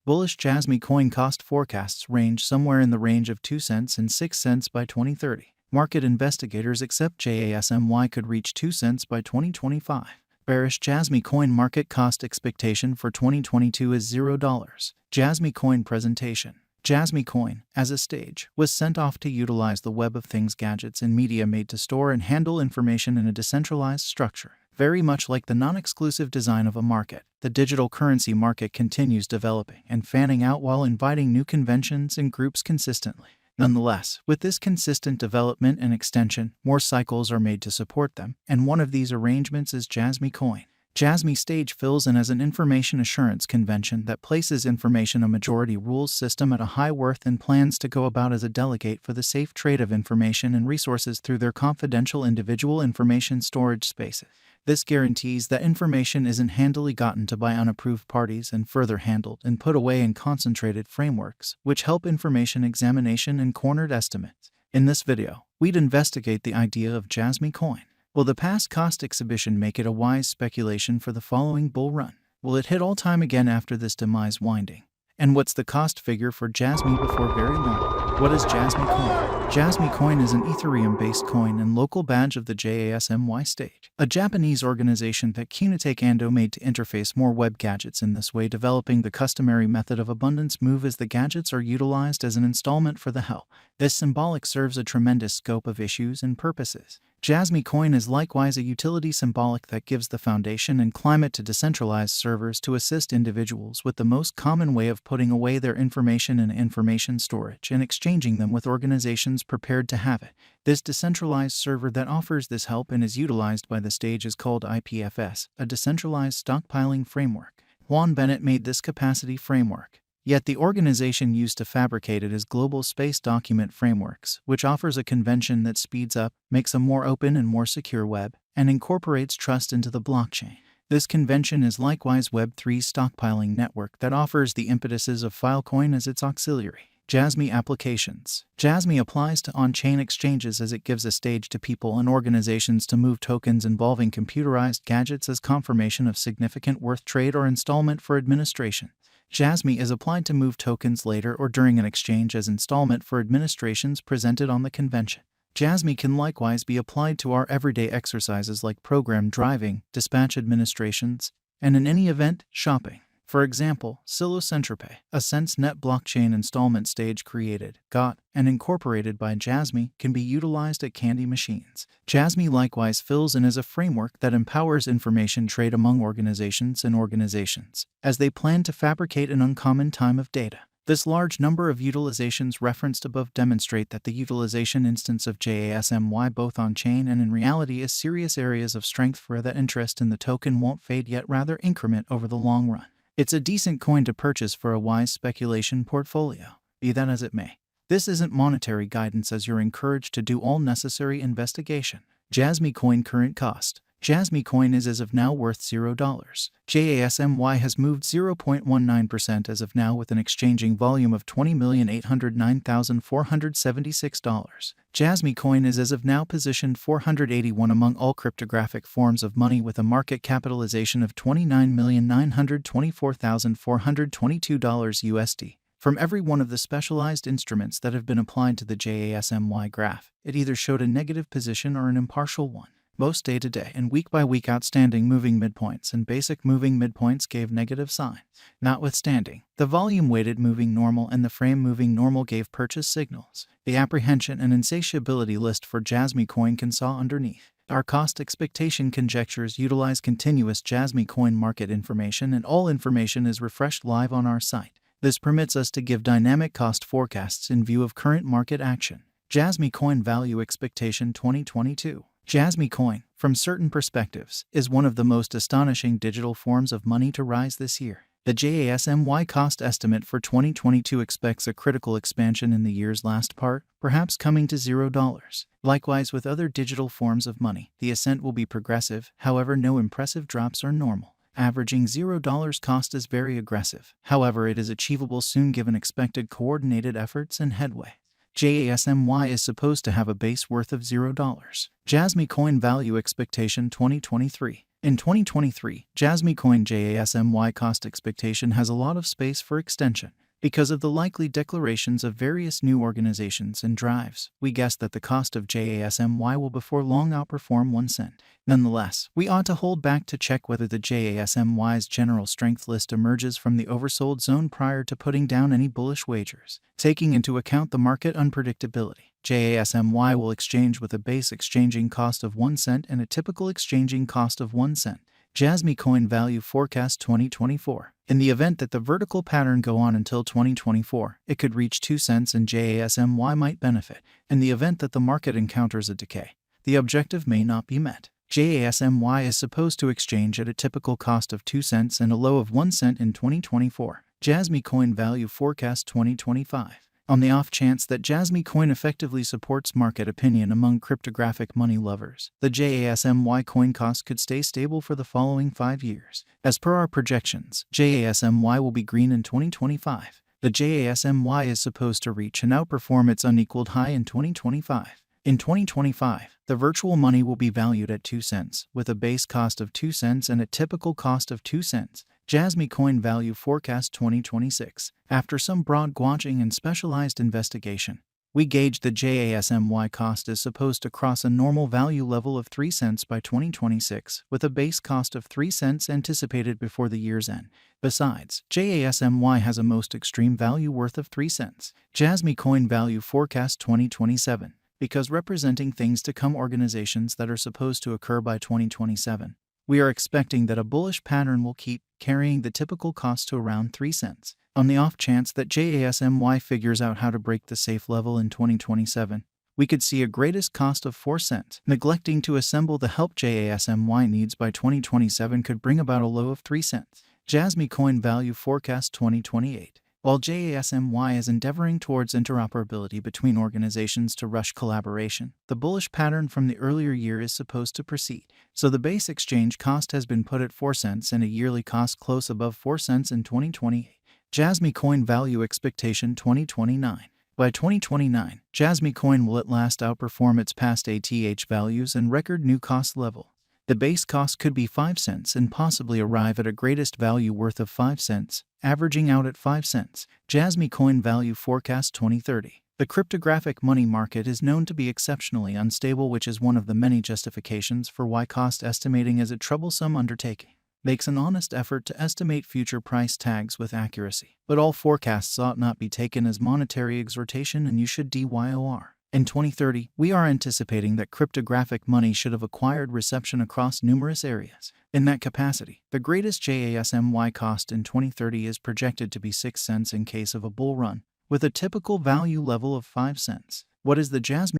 Bullish Jasmy coin cost forecasts range somewhere in the range of 2 cents and 6 cents by 2030. Market investigators accept Jasmy could reach 2 cents by 2025. Bearish Jasmy coin market cost expectation for 2022 is $0. Jasmy coin presentation. Jasmy coin, as a stage, was sent off to utilize the Web of Things gadgets and media made to store and handle information in a decentralized structure. Very much like the non-exclusive design of a market, the digital currency market continues developing and fanning out while inviting new conventions and groups consistently. Nonetheless, with this consistent development and extension, more cycles are made to support them, and one of these arrangements is Jasmy coin. Jasmy stage fills in as an information assurance convention that places information a majority rules system at a high worth and plans to go about as a delegate for the safe trade of information and resources through their confidential individual information storage spaces. This guarantees that information isn't handily gotten to by unapproved parties and further handled and put away in concentrated frameworks, which help information examination and cornered estimates. In this video, we'd investigate the idea of Jasmy coin. Will the past cost exhibition make it a wise speculation for the following bull run? Will it hit all time again after this demise winding? And what's the cost figure for Jasmy before very long? What is Jasmy coin? Jasmy coin is an Ethereum-based coin and local badge of the Jasmy stage, a Japanese organization that Kunitake Ando made to interface more web gadgets in this way, developing the customary method of abundance move as the gadgets are utilized as an installment for the hell. This symbolic serves a tremendous scope of issues and purposes. Jasmy coin is likewise a utility symbolic that gives the foundation and climate to decentralized servers to assist individuals with the most common way of putting away their information in information storage and exchanging them with organizations prepared to have it. This decentralized server that offers this help and is utilized by the stage is called IPFS, a decentralized stockpiling framework. Juan Bennett made this capacity framework. Yet the organization used to fabricate it as Global Space Document Frameworks, which offers a convention that speeds up, makes a more open and more secure web, and incorporates trust into the blockchain. This convention is likewise Web3's stockpiling network that offers the impetuses of Filecoin as its auxiliary. Jasmy applications. Jasmy applies to on-chain exchanges as it gives a stage to people and organizations to move tokens involving computerized gadgets as confirmation of significant worth trade or installment for administration. Jasmy is applied to move tokens later or during an exchange as installment for administrations presented on the convention. Jasmy can likewise be applied to our everyday exercises like program driving, dispatch administrations, and in any event, shopping. For example, SiloCentralPay, a SenseNet blockchain installment stage created, got, and incorporated by Jasmy, can be utilized at candy machines. Jasmy likewise fills in as a framework that empowers information trade among organizations as they plan to fabricate an uncommon time of data. This large number of utilizations referenced above demonstrate that the utilization instance of Jasmy both on-chain and in reality is serious areas of strength for that interest in the token won't fade yet rather increment over the long run. It's a decent coin to purchase for a wise speculation portfolio. Be that as it may, this isn't monetary guidance as you're encouraged to do all necessary investigation. Jasmy coin current cost. Jasmy coin is as of now worth $0. Jasmy has moved 0.19% as of now with an exchanging volume of $20,809,476. Jasmy coin is as of now positioned 481 among all cryptographic forms of money with a market capitalization of $29,924,422 USD. From every one of the specialized instruments that have been applied to the Jasmy graph, it either showed a negative position or an impartial one. Most day-to-day and week-by-week outstanding moving midpoints and basic moving midpoints gave negative signs. Notwithstanding, the volume-weighted moving normal and the frame moving normal gave purchase signals. The apprehension and insatiability list for Jasmy coin can saw underneath. Our cost expectation conjectures utilize continuous Jasmy coin market information, and all information is refreshed live on our site. This permits us to give dynamic cost forecasts in view of current market action. Jasmy coin value expectation 2022. Jasmy coin, from certain perspectives, is one of the most astonishing digital forms of money to rise this year. The Jasmy cost estimate for 2022 expects a critical expansion in the year's last part, perhaps coming to $0. Likewise with other digital forms of money, the ascent will be progressive, however no impressive drops are normal. Averaging $0 cost is very aggressive, however it is achievable soon given expected coordinated efforts and headway. Jasmy is supposed to have a base worth of $0. Jasmy coin value expectation 2023. In 2023, Jasmy coin JASMY cost expectation has a lot of space for extension. Because of the likely declarations of various new organizations and drives, we guess that the cost of JASMY will before long outperform 1 cent. Nonetheless, we ought to hold back to check whether the JASMY's general strength list emerges from the oversold zone prior to putting down any bullish wagers. Taking into account the market unpredictability, JASMY will exchange with a base exchanging cost of 1 cent and a typical exchanging cost of 1 cent. Jasmy coin value forecast 2024. In the event that the vertical pattern go on until 2024, it could reach 2 cents and JASMY might benefit. In the event that the market encounters a decay, the objective may not be met. JASMY is supposed to exchange at a typical cost of 2 cents and a low of 1 cent in 2024. Jasmy coin value forecast 2025. On the off chance that Jasmy coin effectively supports market opinion among cryptographic money lovers, the JASMY coin cost could stay stable for the following 5 years. As per our projections, JASMY will be green in 2025. The JASMY is supposed to reach and outperform its unequaled high in 2025. In 2025, the virtual money will be valued at 2 cents, with a base cost of 2 cents and a typical cost of 2 cents. Jasmy coin value forecast 2026. After some broad gauging and specialized investigation, we gauge the JASMY cost is supposed to cross a normal value level of 3 cents by 2026, with a base cost of 3 cents anticipated before the year's end. Besides, JASMY has a most extreme value worth of 3 cents. Jasmy coin value forecast 2027. Because representing things to come organizations that are supposed to occur by 2027, we are expecting that a bullish pattern will keep carrying the typical cost to around 3 cents. On the off chance that JASMY figures out how to break the safe level in 2027, we could see a greatest cost of 4 cents. Neglecting to assemble the help JASMY needs by 2027 could bring about a low of 3 cents. Jasmy coin value forecast 2028. While JASMY is endeavoring towards interoperability between organizations to rush collaboration, the bullish pattern from the earlier year is supposed to proceed. So the base exchange cost has been put at 4 cents and a yearly cost close above 4 cents in 2028. Jasmy coin value expectation 2029. By 2029, Jasmy coin will at last outperform its past ATH values and record new cost level. The base cost could be 5 cents and possibly arrive at a greatest value worth of 5 cents, averaging out at 5 cents. Jasmy coin value forecast 2030. The cryptographic money market is known to be exceptionally unstable, which is one of the many justifications for why cost estimating is a troublesome undertaking. Makes an honest effort to estimate future price tags with accuracy, but all forecasts ought not be taken as monetary exhortation and you should DYOR. In 2030, we are anticipating that cryptographic money should have acquired reception across numerous areas. In that capacity, the greatest JASMY cost in 2030 is projected to be 6 cents in case of a bull run, with a typical value level of 5 cents. What is the Jasmy